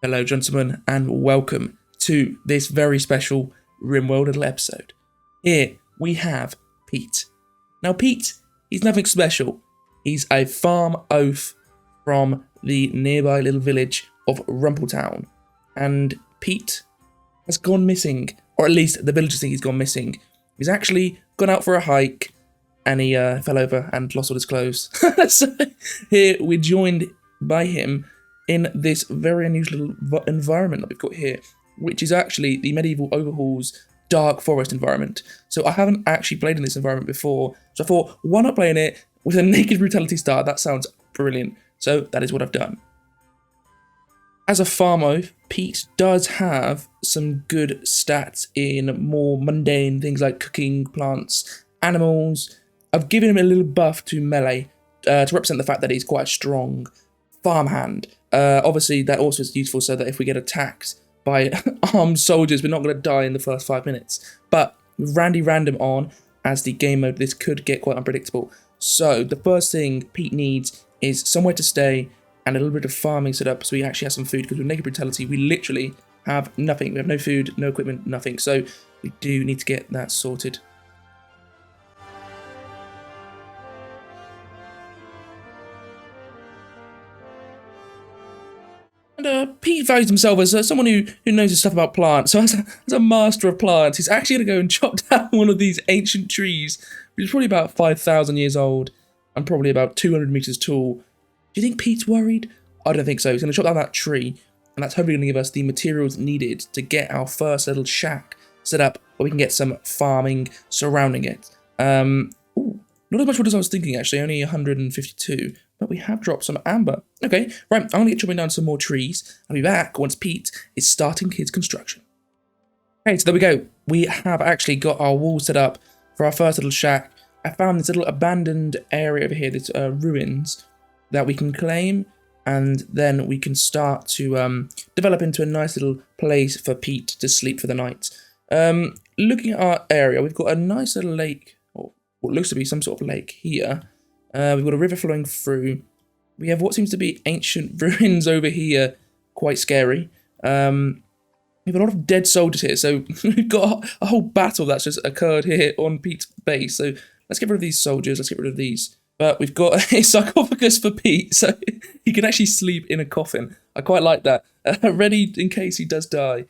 Hello, gentlemen, and welcome to this very special Rimworld little episode. Here we have Pete. Now, Pete, he's nothing special. He's a farm oaf from the nearby little village of Rumpletown. And Pete has gone missing, or at least the villagers think he's gone missing. He's actually gone out for a hike, and he fell over and lost all his clothes. So here we're joined by him in this very unusual environment that we've got here, which is actually the medieval Overhaul's dark forest environment. So I haven't actually played in this environment before, so I thought, why not play in it with a naked brutality start? That sounds brilliant. So that is what I've done. As a farm oaf, Pete does have some good stats in more mundane things like cooking, plants, animals. I've given him a little buff to melee to represent the fact that he's quite a strong farmhand. Obviously, that also is useful so that if we get attacked by armed soldiers, we're not going to die in the first 5 minutes. But with Randy Random on as the game mode, this could get quite unpredictable. So the first thing Pete needs is somewhere to stay and a little bit of farming set up so we actually have some food, because with naked brutality, we literally have nothing. We have no food, no equipment, nothing. So we do need to get that sorted. And Pete values himself as someone who knows his stuff about plants. So as a master of plants, he's actually going to go and chop down one of these ancient trees, which is probably about 5,000 years old and probably about 200 meters tall. Do you think Pete's worried? I don't think so. He's going to chop down that tree, and that's hopefully going to give us the materials needed to get our first little shack set up where we can get some farming surrounding it. Ooh, not as much wood as I was thinking, actually. Only 152. But we have dropped some amber. Okay, right, I'm going to get chopping down some more trees. I'll be back once Pete is starting his construction. Okay, so there we go. We have actually got our wall set up for our first little shack. I found this little abandoned area over here, this ruins, that we can claim, and then we can start to develop into a nice little place for Pete to sleep for the night. Looking at our area, we've got a nice little lake, or what looks to be some sort of lake here. We've got a river flowing through. We have what seems to be ancient ruins over here. Quite scary. We have a lot of dead soldiers here. So we've got a whole battle that's just occurred here on Pete's base. So let's get rid of these soldiers. Let's get rid of these. But we've got a sarcophagus for Pete. So he can actually sleep in a coffin. I quite like that. Ready in case he does die.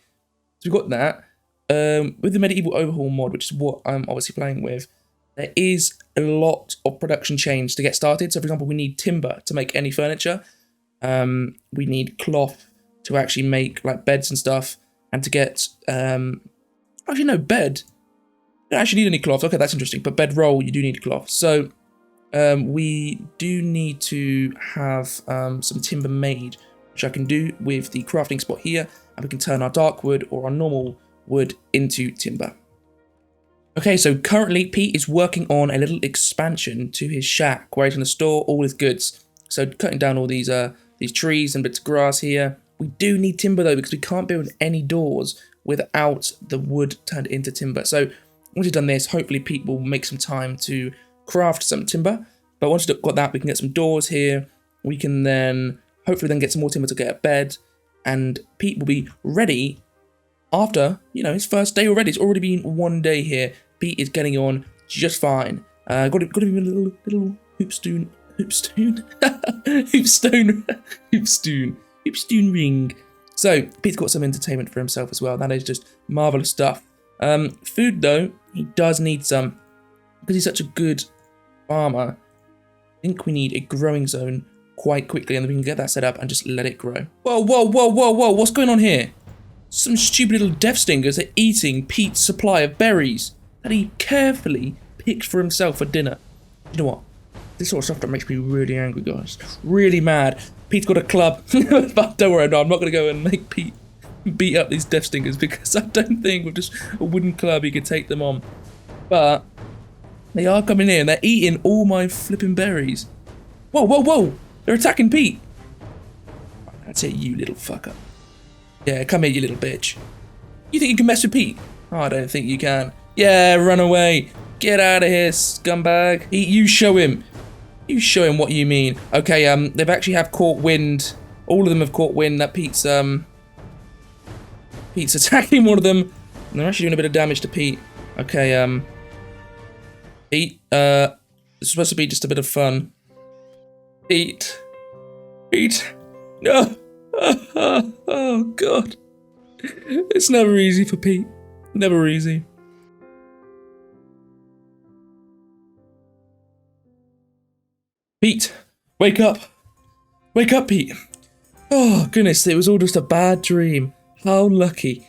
So we've got that. With the medieval Overhaul mod, which is what I'm obviously playing with, there is a lot of production change to get started. So, for example, we need timber to make any furniture. We need cloth to actually make like beds and stuff, and to get actually no bed. You don't actually need any cloth. Okay, that's interesting. But bedroll, you do need cloth. So we do need to have some timber made, which I can do with the crafting spot here, and we can turn our dark wood or our normal wood into timber. Okay, so currently Pete is working on a little expansion to his shack where he's going to store all his goods. So cutting down all these trees and bits of grass here. We do need timber though, because we can't build any doors without the wood turned into timber. So once we've done this, hopefully Pete will make some time to craft some timber. But once we've got that, we can get some doors here. We can then hopefully then get some more timber to get a bed. And Pete will be ready after, his first day already. It's already been 1 day here. Pete is getting on just fine. Got him a little hoopstone ring. So Pete's got some entertainment for himself as well. That is just marvelous stuff. Food though, he does need some, because he's such a good farmer. I think we need a growing zone quite quickly, and then we can get that set up and just let it grow. Whoa! What's going on here? Some stupid little death stingers are eating Pete's supply of berries that he carefully picked for himself for dinner. You know what? This sort of stuff that makes me really angry, guys. Really mad. Pete's got a club. But don't worry, no, I'm not going to go and make Pete beat up these death stingers, because I don't think with just a wooden club he could take them on. But they are coming in. They're eating all my flipping berries. Whoa. They're attacking Pete. That's it, you little fucker. Yeah, come here, you little bitch. You think you can mess with Pete? Oh, I don't think you can. Yeah, run away. Get out of here, scumbag. You show him. You show him what you mean. Okay, they've actually have caught wind. All of them have caught wind that Pete's Pete's attacking one of them. And they're actually doing a bit of damage to Pete. Okay, Pete, it's supposed to be just a bit of fun. Pete. Pete. No. Oh, God. It's never easy for Pete. Never easy. Pete, wake up. Wake up, Pete. Oh, goodness, it was all just a bad dream. How lucky.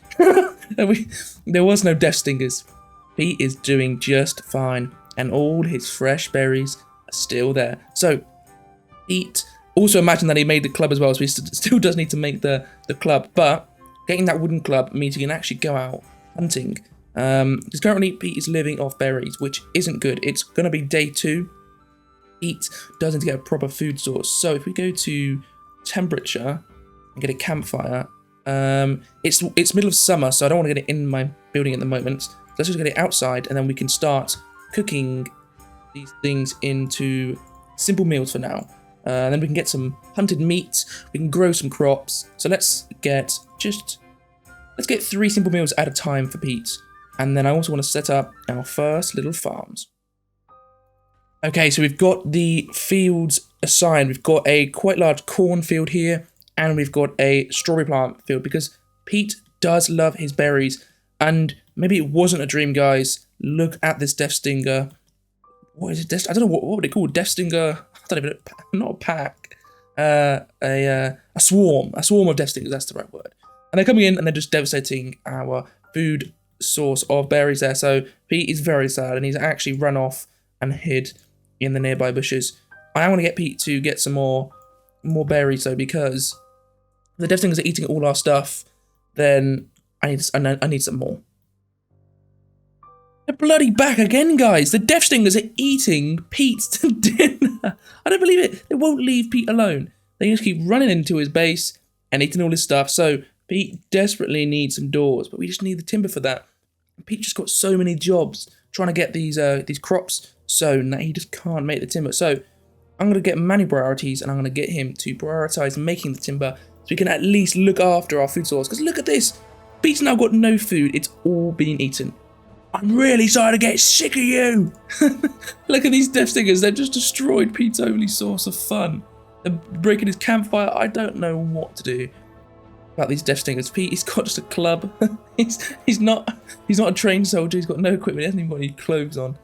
There was no death stingers. Pete is doing just fine, and all his fresh berries are still there. So, Pete, also imagine that he made the club as well, so he still does need to make the club, but getting that wooden club means he can actually go out hunting. Because currently Pete is living off berries, which isn't good. It's going to be day 2. Pete doesn't get a proper food source. So if we go to temperature and get a campfire, it's middle of summer, so I don't want to get it in my building at the moment. So let's just get it outside, and then we can start cooking these things into simple meals for now. Then we can get some hunted meat. We can grow some crops. So let's get 3 simple meals at a time for Pete. And then I also want to set up our first little farms. Okay, so we've got the fields assigned. We've got a quite large cornfield here, and we've got a strawberry plant field because Pete does love his berries. And maybe it wasn't a dream, guys. Look at this death stinger. What is it? I don't know what would it call? Death stinger. I don't even know. Not a pack. A swarm. A swarm of death stingers. That's the right word. And they're coming in and they're just devastating our food source of berries there. So Pete is very sad, and he's actually run off and hid in the nearby bushes. I want to get Pete to get some more berries though, because the death stingers are eating all our stuff. Then I need some more. They're bloody back again, guys. The death stingers are eating Pete's dinner. I don't believe it. They won't leave Pete alone. They just keep running into his base and eating all his stuff. So Pete desperately needs some doors, but we just need the timber for that. Pete just got so many jobs trying to get these crops sown that he just can't make the timber. So I'm going to get manual priorities, and I'm going to get him to prioritize making the timber so we can at least look after our food source. Because look at this. Pete's now got no food. It's all been eaten. I'm really starting to get sick of you. Look at these death stingers. They've just destroyed Pete's only source of fun. They're breaking his campfire. I don't know what to do about these death stingers. Pete, he's got just a club. he's not a trained soldier. He's got no equipment. He hasn't even got any clothes on.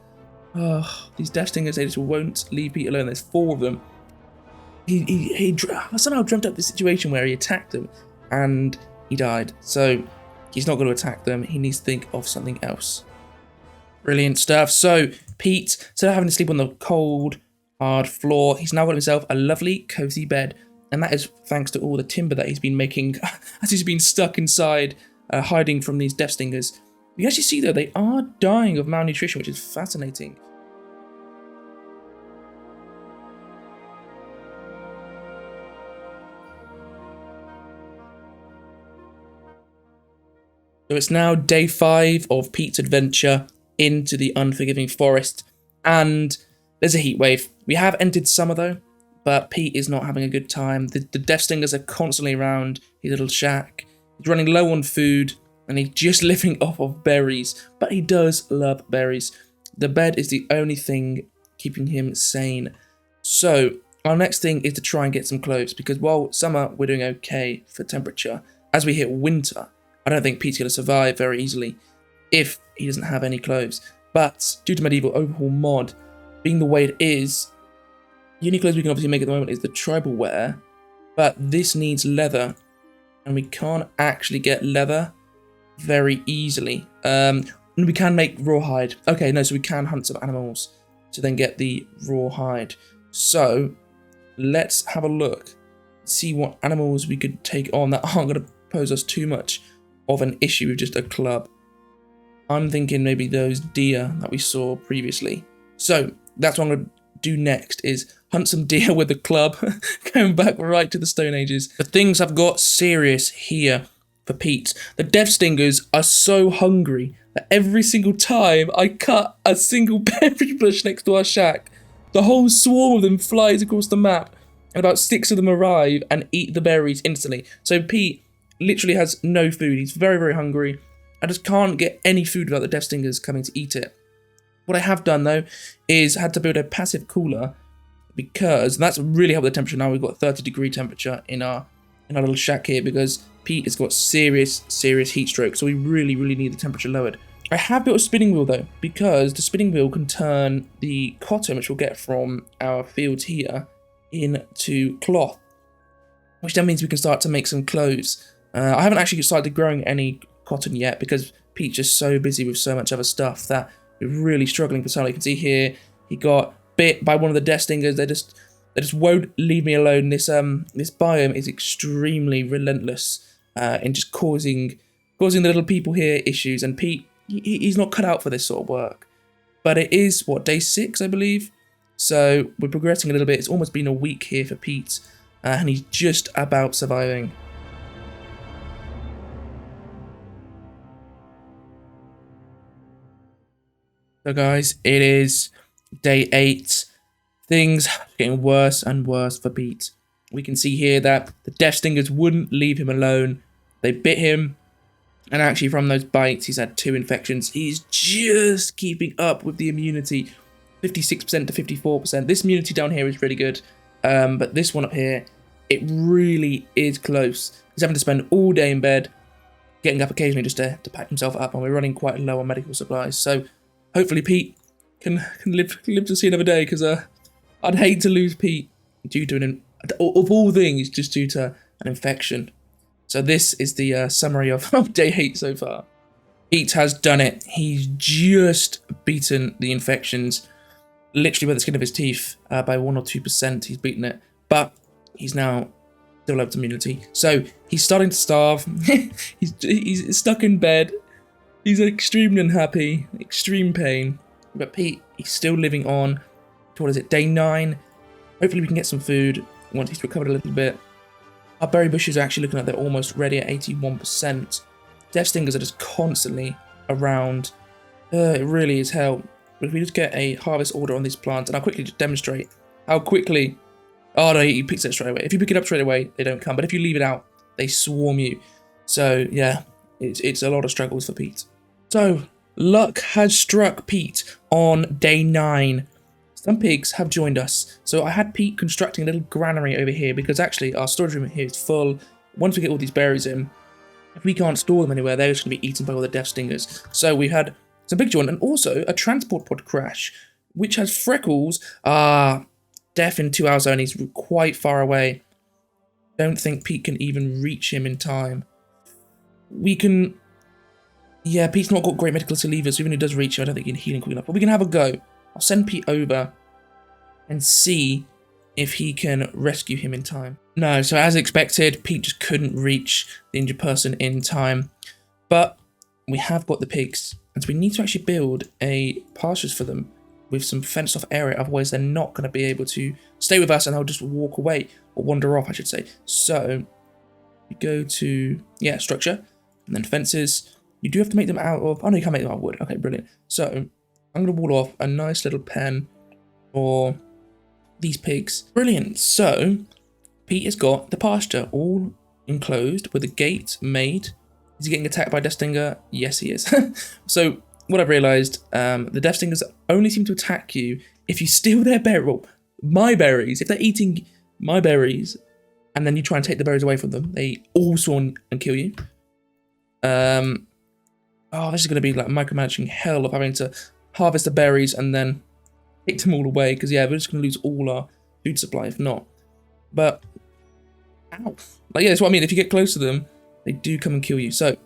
Oh, these death stingers, they just won't leave Pete alone. There's 4 of them. He somehow dreamt up this situation where he attacked them and he died. So he's not going to attack them. He needs to think of something else. Brilliant stuff. So Pete, instead of having to sleep on the cold, hard floor, he's now got himself a lovely, cozy bed. And that is thanks to all the timber that he's been making as he's been stuck inside, hiding from these death stingers. You can actually see, though, they are dying of malnutrition, which is fascinating. So it's now day 5 of Pete's adventure into the unforgiving forest, and there's a heat wave. We have entered summer, though, but Pete is not having a good time. The death stingers are constantly around his little shack. He's running low on food, and he's just living off of berries, but he does love berries. The bed is the only thing keeping him sane. So our next thing is to try and get some clothes, because while summer we're doing okay for temperature, as we hit winter, I don't think Pete's going to survive very easily if he doesn't have any clothes. But due to Medieval Overhaul mod being the way it is, the only clothes we can obviously make at the moment is the tribal wear, but this needs leather, and we can't actually get leather very easily. We can make rawhide. Okay, no, so we can hunt some animals to then get the rawhide. So let's have a look, see what animals we could take on that aren't going to pose us too much of an issue with just a club. I'm thinking maybe those deer that we saw previously. So that's what I'm going to do next, is hunt some deer with the club, going back right to the Stone Ages. The things have got serious here for Pete. The death stingers are so hungry that every single time I cut a single berry bush next to our shack, the whole swarm of them flies across the map, and about 6 of them arrive and eat the berries instantly. So Pete literally has no food. He's very, very hungry. I just can't get any food without the Death Stingers coming to eat it. What I have done, though, is had to build a passive cooler because that's really helped the temperature. Now we've got 30-degree temperature in our little shack here because Pete has got serious heat stroke. So we really, really need the temperature lowered. I have built a spinning wheel, though, because the spinning wheel can turn the cotton, which we'll get from our fields here, into cloth, which then means we can start to make some clothes. I haven't actually started growing any cotton yet because Pete's just so busy with so much other stuff that we're really struggling for some. You can see here he got bit by one of the Death Stingers. They just won't leave me alone. This biome is extremely relentless in just causing the little people here issues. And Pete, he's not cut out for this sort of work. But it is what, day 6, I believe. So we're progressing a little bit. It's almost been a week here for Pete, and he's just about surviving. So guys, it is day 8. Things are getting worse and worse for Pete. We can see here that the Death Stingers wouldn't leave him alone. They bit him, and actually from those bites, he's had 2 infections. He's just keeping up with the immunity, 56% to 54%. This immunity down here is really good, but this one up here, it really is close. He's having to spend all day in bed, getting up occasionally just to pack himself up, and we're running quite low on medical supplies. So hopefully Pete can live to see another day, because I'd hate to lose Pete due to of all things, just due to an infection. So this is the summary of day 8 so far. Pete has done it. He's just beaten the infections, literally by the skin of his teeth, by 1 or 2%. He's beaten it, but he's now still up to immunity. So he's starting to starve. he's stuck in bed. He's extremely unhappy, extreme pain. But Pete, he's still living on to, what is it, day 9. Hopefully we can get some food once he's recovered a little bit. Our berry bushes are actually looking like they're almost ready at 81%. Death Stingers are just constantly around. It really is hell. But if we just get a harvest order on these plants, and I'll quickly just demonstrate how quickly... Oh no, he picks it straight away. If you pick it up straight away, they don't come. But if you leave it out, they swarm you. So yeah, it's a lot of struggles for Pete. So, luck has struck Pete on day 9. Some pigs have joined us. So I had Pete constructing a little granary over here because actually our storage room here is full. Once we get all these berries in, if we can't store them anywhere, they're just going to be eaten by all the Death Stingers. So we've had some pigs join, and also a transport pod crash, which has Freckles. Death in 2 hours only. He's quite far away. Don't think Pete can even reach him in time. We can... Yeah, Pete's not got great medical levers, so even if he does reach him, I don't think he can heal him quick enough. But we can have a go. I'll send Pete over and see if he can rescue him in time. No, so as expected, Pete just couldn't reach the injured person in time. But we have got the pigs, and so we need to actually build a pastures for them with some fenced off area, otherwise they're not going to be able to stay with us and they'll just walk away, or wander off, I should say. So we go to, yeah, structure, and then fences. You do have to make them out of, oh no, you can't make them out of wood. Okay, brilliant. So I'm going to wall off a nice little pen for these pigs. Brilliant. So Pete has got the pasture all enclosed with a gate made. Is he getting attacked by Death Stinger? Yes, he is. So what I've realised, the Death Stingers only seem to attack you if you steal their berry, well, my berries. If they're eating my berries and then you try and take the berries away from them, they all swarm and kill you. Oh, this is going to be like micromanaging hell of having to harvest the berries and then take them all away, because yeah, we're just going to lose all our food supply if not. But, ow. Like, yeah, that's what I mean. If you get close to them, they do come and kill you. So,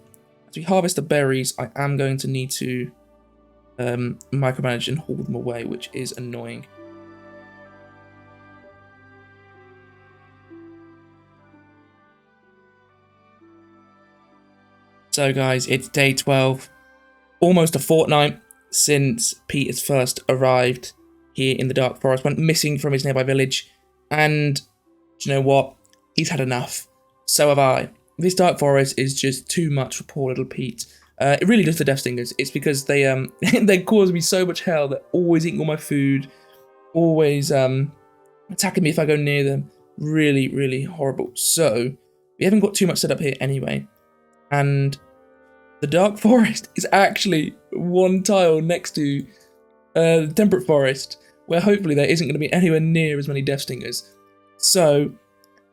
as we harvest the berries, I am going to need to micromanage and haul them away, which is annoying. So guys, it's day 12, almost a fortnight since Pete has first arrived here in the Dark Forest, went missing from his nearby village, and do you know what? He's had enough. So have I. This Dark Forest is just too much for poor little Pete. It really does the Death Stingers. It's because they they cause me so much hell. They're always eating all my food, always attacking me if I go near them. Really, really horrible. So We haven't got too much set up here anyway. And the dark forest is actually one tile next to the temperate forest, where hopefully there isn't going to be anywhere near as many death stingers. So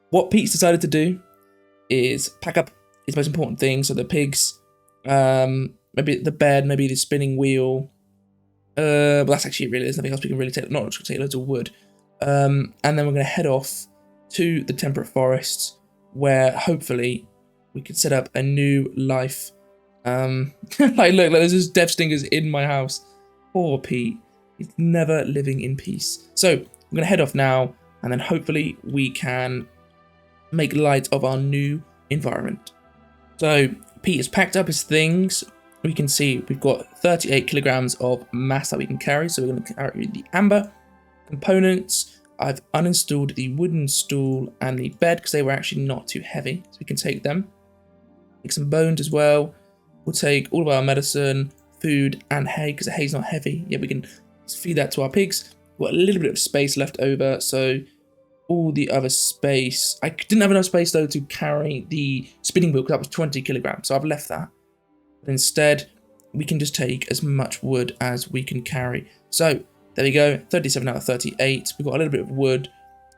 what Pete's decided to do is pack up his most important things, so the pigs, maybe the bed, maybe the spinning wheel. Well, that's actually really, there's nothing else we can really take. Not just take loads of wood. And then we're going to head off to the temperate forests, where hopefully we can set up a new life. Like, look, there's just death stingers in my house. Poor Pete. He's never living in peace. So we're going to head off now, and then hopefully we can make light of our new environment. So Pete has packed up his things. We can see we've got 38 kilograms of mass that we can carry. So we're going to carry the amber components. I've uninstalled the wooden stool and the bed because they were actually not too heavy. So we can take them. Take some bones as well. We'll take all of our medicine, food, and hay because the hay's not heavy. Yeah, we can feed that to our pigs. We've got a little bit of space left over. So all the other space. I didn't have enough space though to carry the spinning wheel because that was 20 kilograms. So I've left that. But instead, we can just take as much wood as we can carry. So there we go, 37 out of 38. We've got a little bit of wood,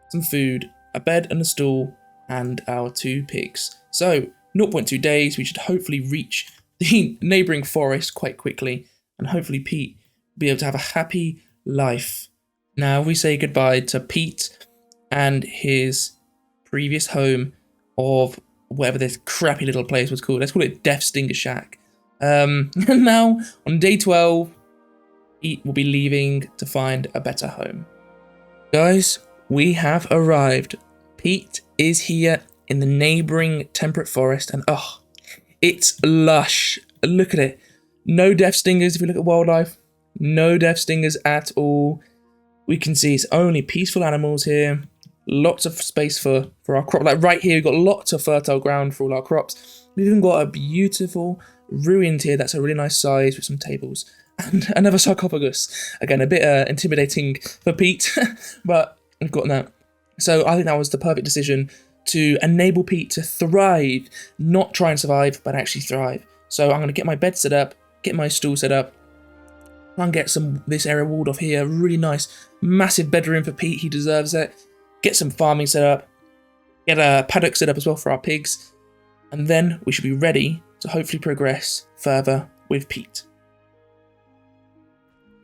some food, a bed and a stool, and our 2 pigs. So 0.2 days, we should hopefully reach the neighbouring forest quite quickly, and hopefully Pete will be able to have a happy life. Now we say goodbye to Pete and his previous home of whatever this crappy little place was called. Let's call it Death Stinger Shack. And now on day 12, Pete will be leaving to find a better home. Guys, we have arrived. Pete is here in the neighbouring temperate forest, and oh, it's lush. Look at it. No death stingers if you look at wildlife. No death stingers at all. We can see it's only peaceful animals here. Lots of space for our crop. Like right here, we've got lots of fertile ground for all our crops. We've even got a beautiful ruined here that's a really nice size with some tables. And another sarcophagus. Again, a bit intimidating for Pete, but we've got that. So I think that was the perfect decision to enable Pete to thrive, not try and survive, but actually thrive. So I'm going to get my bed set up, get my stool set up, try and get this area walled off here. Really nice, massive bedroom for Pete. He deserves it. Get some farming set up, get a paddock set up as well for our pigs, and then we should be ready to hopefully progress further with Pete.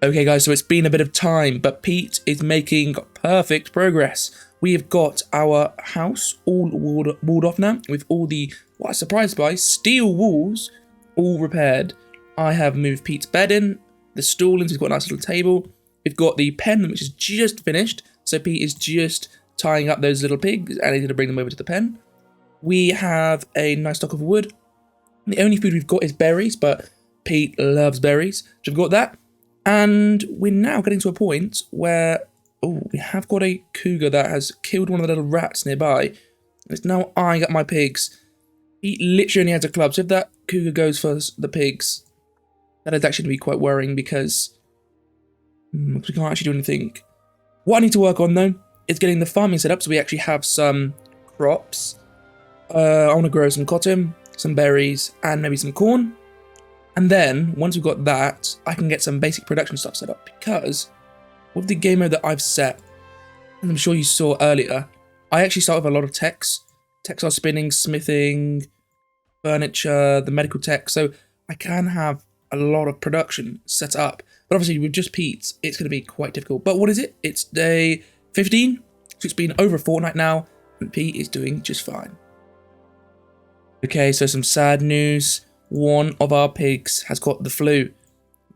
Okay guys, so it's been a bit of time, but Pete is making perfect progress. We have got our house all walled off now, with all the, what I was surprised by, steel walls all repaired. I have moved Pete's bed in, the stool in, so we've got a nice little table. We've got the pen, which is just finished, so Pete is just tying up those little pigs, and he's going to bring them over to the pen. We have a nice stock of wood. The only food we've got is berries, but Pete loves berries, so we've got that. And we're now getting to a point where, oh, we have got a cougar that has killed one of the little rats nearby. It's now eyeing up my pigs. He literally only has a club, so if that cougar goes for the pigs, that is actually going to be quite worrying because we can't actually do anything. What I need to work on, though, is getting the farming set up so we actually have some crops. I want to grow some cotton, some berries, and maybe some corn. And then, once we've got that, I can get some basic production stuff set up, because with the game mode that I've set, and I'm sure you saw earlier, I actually start with a lot of techs. Textile spinning, smithing, furniture, the medical tech, so I can have a lot of production set up. But obviously with just Pete, it's going to be quite difficult. But what is it? It's day 15, so it's been over a fortnight now, and Pete is doing just fine. Okay, so some sad news. One of our pigs has got the flu.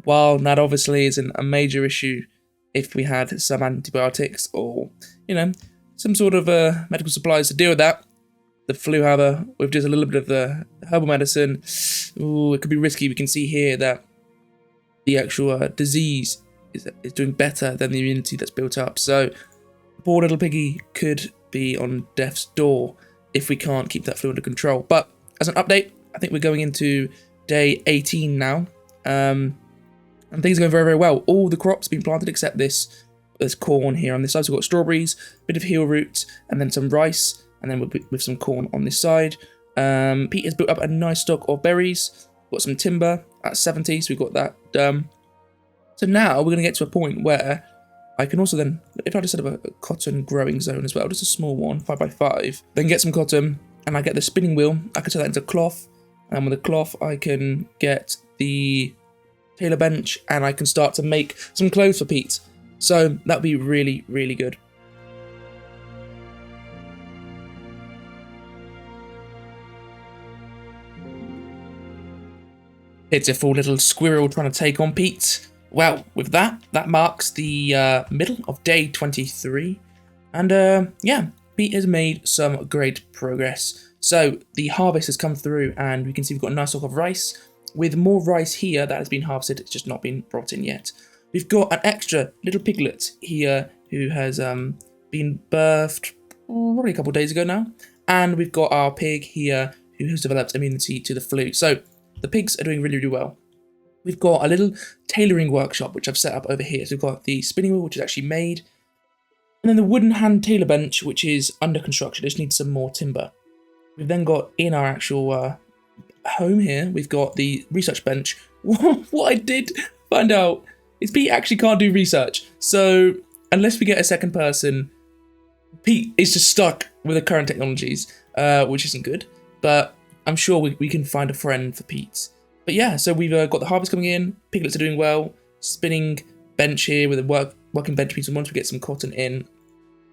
While that obviously isn't a major issue if we had some antibiotics or, you know, some sort of medical supplies to deal with that. The flu, however, with just a little bit of the herbal medicine, ooh, it could be risky. We can see here that the actual disease is doing better than the immunity that's built up. So, poor little piggy could be on death's door if we can't keep that flu under control. But as an update, I think we're going into day 18 now, and things are going very, very well. All the crops have been planted except this corn here on this side. So we've got strawberries, a bit of heel root, and then some rice, and then with some corn on this side. Pete has built up a nice stock of berries. Got some timber at 70, so we've got that. So now we're going to get to a point where I can also then, if I just set up a cotton growing zone as well, just a small one, 5x5, then get some cotton, and I get the spinning wheel. I can turn that into cloth, and with the cloth I can get the tailor bench, and I can start to make some clothes for Pete. So that would be really, really good. Pitiful little squirrel trying to take on Pete. Well, with that marks the middle of day 23. And yeah, Pete has made some great progress. So the harvest has come through, and we can see we've got a nice stock of rice. With more rice here that has been harvested, it's just not been brought in yet. We've got an extra little piglet here who has been birthed probably a couple of days ago now. And we've got our pig here who has developed immunity to the flu. So the pigs are doing really, really well. We've got a little tailoring workshop, which I've set up over here. So we've got the spinning wheel, which is actually made. And then the wooden hand tailor bench, which is under construction. It just needs some more timber. We've then got in our actual home here, we've got the research bench. What I did find out is Pete actually can't do research. So unless we get a second person, Pete is just stuck with the current technologies, which isn't good. But I'm sure we can find a friend for Pete. But yeah, so we've got the harvest coming in, piglets are doing well, spinning bench here with a working bench piece, and once we get some cotton in,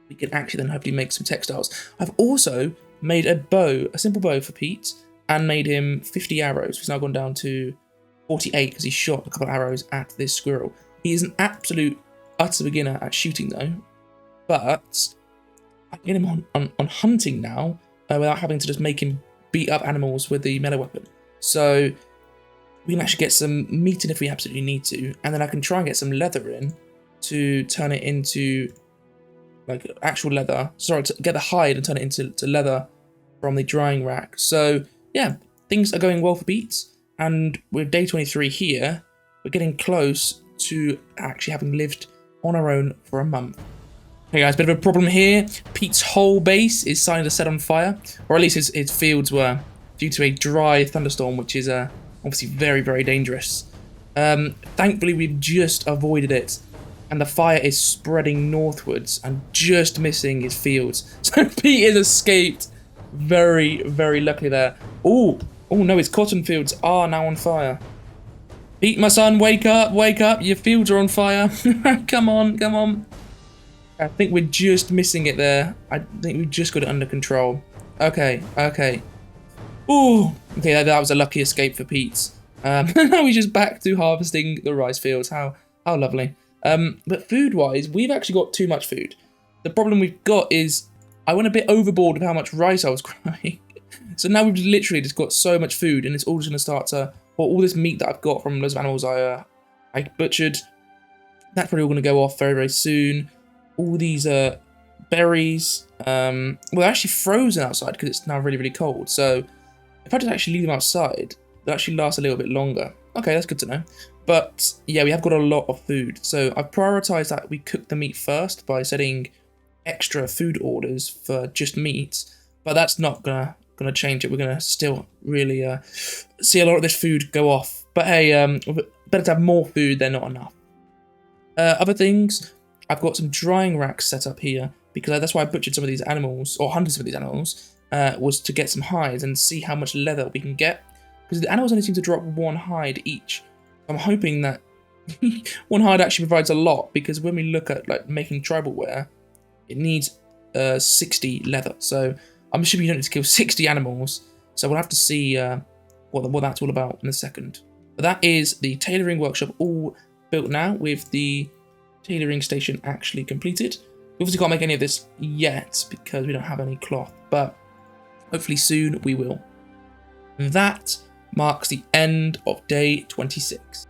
we can actually then hopefully make some textiles. I've also made a bow, a simple bow for Pete, and made him 50 arrows. He's now gone down to 48 because he shot a couple of arrows at this squirrel. He is an absolute utter beginner at shooting though, but I can get him on hunting now without having to just make him beat up animals with the melee weapon. So we can actually get some meat in if we absolutely need to, and then I can try and get some leather in to turn it into like actual leather. Sorry, to get the hide and turn it into leather from the drying rack. So yeah, things are going well for Pete, and with day 23 here, we're getting close to actually having lived on our own for a month. Hey guys, bit of a problem here. Pete's whole base is starting to set on fire, or at least his fields were, due to a dry thunderstorm, which is obviously very, very dangerous. Thankfully, we've just avoided it, and the fire is spreading northwards and just missing his fields. So Pete has escaped very, very luckily there. Oh no, his cotton fields are now on fire. Pete, my son, wake up, your fields are on fire. Come on. I think we're just missing it there. I think we've just got it under control. Okay. Ooh, okay, that was a lucky escape for Pete. Now he's just back to harvesting the rice fields. How lovely. But food-wise, we've actually got too much food. The problem we've got is I went a bit overboard with how much rice I was growing. So now we've literally just got so much food, and it's all just going to start to... Well, all this meat that I've got from loads of animals I butchered, that's probably all going to go off very, very soon. All these berries, well, they're actually frozen outside because it's now really, really cold. So if I just actually leave them outside, they'll actually last a little bit longer. Okay, that's good to know. But yeah, we have got a lot of food. So I've prioritized that we cook the meat first by setting extra food orders for just meat. But that's not gonna change it. We're gonna still really see a lot of this food go off. But hey, better to have more food than not enough. Other things, I've got some drying racks set up here because that's why I butchered some of these animals, or hunted some of these animals, was to get some hides and see how much leather we can get. Because the animals only seem to drop one hide each. I'm hoping that one hide actually provides a lot, because when we look at like making tribal wear, it needs 60 leather. So I'm assuming you don't need to kill 60 animals. So we'll have to see what that's all about in a second. But that is the tailoring workshop all built now, with the tailoring station actually completed. We obviously can't make any of this yet because we don't have any cloth, but hopefully soon we will. That marks the end of day 26.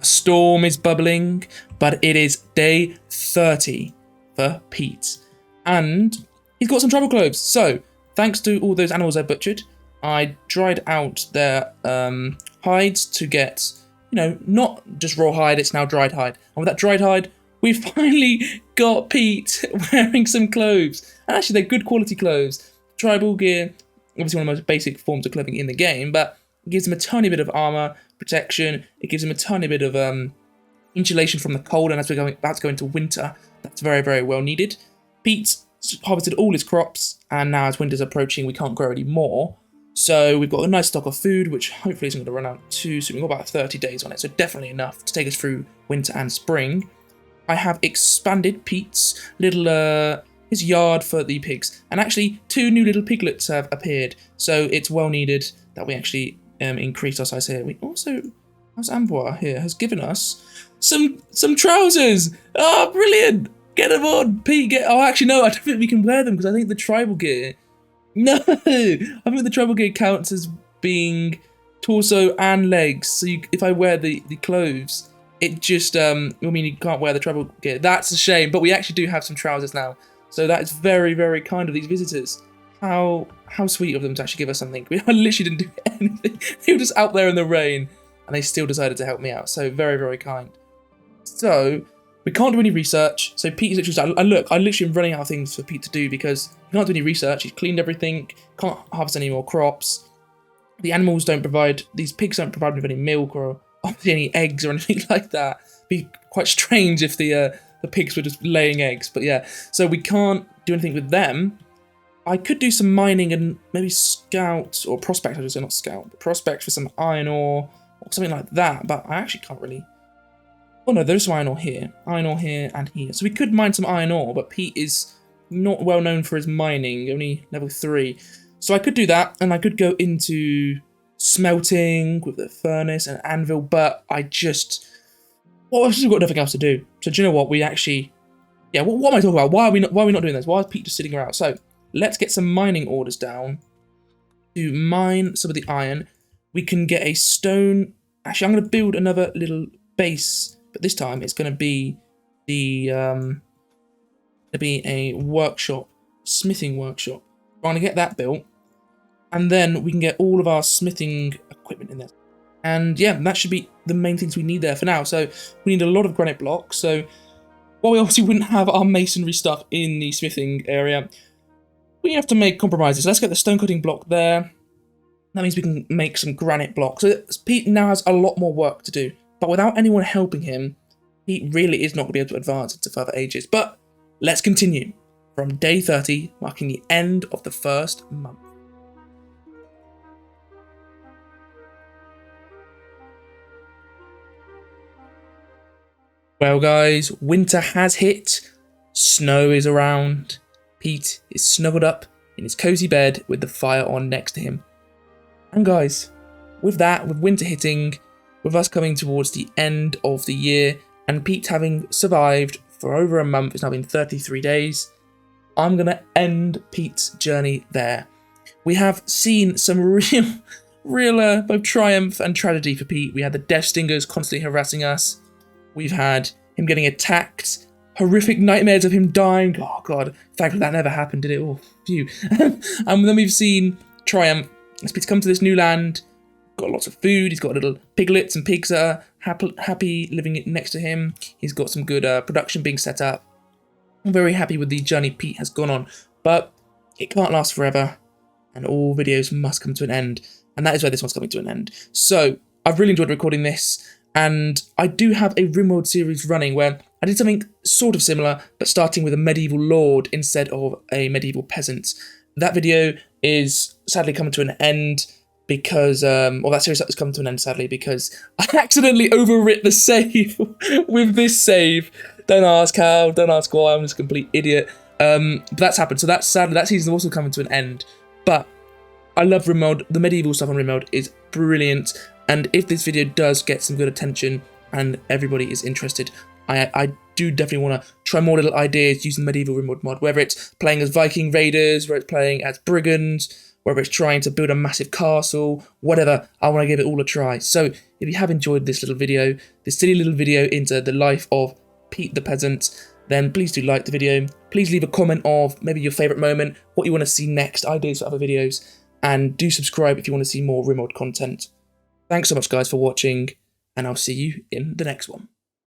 A storm is bubbling, but it is day 30 for Pete. And he's got some travel clothes. So, thanks to all those animals I butchered, I dried out their hides to get, you know, not just raw hide, it's now dried hide. And with that dried hide, we finally got Pete wearing some clothes. And actually, they're good quality clothes. Tribal gear, obviously one of the most basic forms of clothing in the game, but it gives him a tiny bit of armor, protection. It gives him a tiny bit of insulation from the cold, and as we're about to go into winter, that's very, very well needed. Pete's harvested all his crops, and now as winter's approaching, we can't grow any more. So we've got a nice stock of food, which hopefully isn't going to run out too soon. We've got about 30 days on it, so definitely enough to take us through winter and spring. I have expanded Pete's little his yard for the pigs, and actually 2 new little piglets have appeared. So it's well needed that we actually increase our size here. We also, as Ambois here has given us some trousers. Oh, brilliant! Get them on, Pete. Oh, actually no, I don't think we can wear them because I think the tribal gear. No, I think the tribal gear counts as being torso and legs. So if I wear the clothes, it just will mean you can't wear the tribal gear. That's a shame, but we actually do have some trousers now. So that is very, very kind of these visitors. How sweet of them to actually give us something. I literally didn't do anything. They were just out there in the rain, and they still decided to help me out. So very, very kind. So we can't do any research. So Pete is literally, I literally am running out of things for Pete to do because he can't do any research. He's cleaned everything, can't harvest any more crops. The animals don't provide, these pigs don't provide me with any milk or obviously any eggs or anything like that. It'd be quite strange if the pigs were just laying eggs, but yeah. So we can't do anything with them. I could do some mining and maybe scout, or prospect, I should say, not scout, but prospect for some iron ore or something like that, but I actually can't really. Oh no, there's some iron ore here and here. So we could mine some iron ore, but Pete is not well known for his mining, only level 3. So I could do that, and I could go into smelting with the furnace and anvil, but I just, well, I've just got nothing else to do. So do you know what? We actually, yeah, what am I talking about? Why are we not doing this? Why is Pete just sitting around? So let's get some mining orders down to mine some of the iron. We can get a stone. Actually, I'm going to build another little base, but this time it's going to be a workshop, smithing workshop. We're going to get that built, and then we can get all of our smithing equipment in there. And yeah, that should be the main things we need there for now. So we need a lot of granite blocks. So while we obviously wouldn't have our masonry stuff in the smithing area, we have to make compromises. Let's get the stone cutting block there. That means we can make some granite blocks. So Pete now has a lot more work to do. But without anyone helping him, he really is not going to be able to advance into further ages. But let's continue from day 30, marking the end of the first month. Well guys, winter has hit, snow is around, Pete is snuggled up in his cozy bed with the fire on next to him. And guys, with that, with winter hitting, with us coming towards the end of the year, and Pete having survived for over a month, it's now been 33 days, I'm going to end Pete's journey there. We have seen some real both triumph and tragedy for Pete. We had the death stingers constantly harassing us. We've had him getting attacked, horrific nightmares of him dying. Oh god, thankfully that never happened, did it? Oh, phew. And then we've seen triumph. As Pete's come to this new land, got lots of food, he's got little piglets and pigs that are happy living next to him. He's got some good production being set up. I'm very happy with the journey Pete has gone on, but it can't last forever, and all videos must come to an end, and that is where this one's coming to an end. So, I've really enjoyed recording this, and I do have a Rimworld series running where I did something sort of similar, but starting with a medieval lord instead of a medieval peasant. That video is sadly coming to an end because, well, that series is coming to an end sadly because I accidentally overwrit the save with this save. Don't ask how, don't ask why, I'm just a complete idiot. But that's happened, so that's sadly, that season is also coming to an end. But I love Rimworld, the medieval stuff on Rimworld is brilliant. And if this video does get some good attention and everybody is interested, I do definitely want to try more little ideas using the medieval Rimworld mod, whether it's playing as Viking raiders, whether it's playing as brigands, whether it's trying to build a massive castle, whatever, I want to give it all a try. So if you have enjoyed this little video, this silly little video into the life of Pete the Peasant, then please do like the video. Please leave a comment of maybe your favourite moment, what you want to see next, ideas for other videos, and do subscribe if you want to see more Rimworld content. Thanks so much guys for watching, and I'll see you in the next one.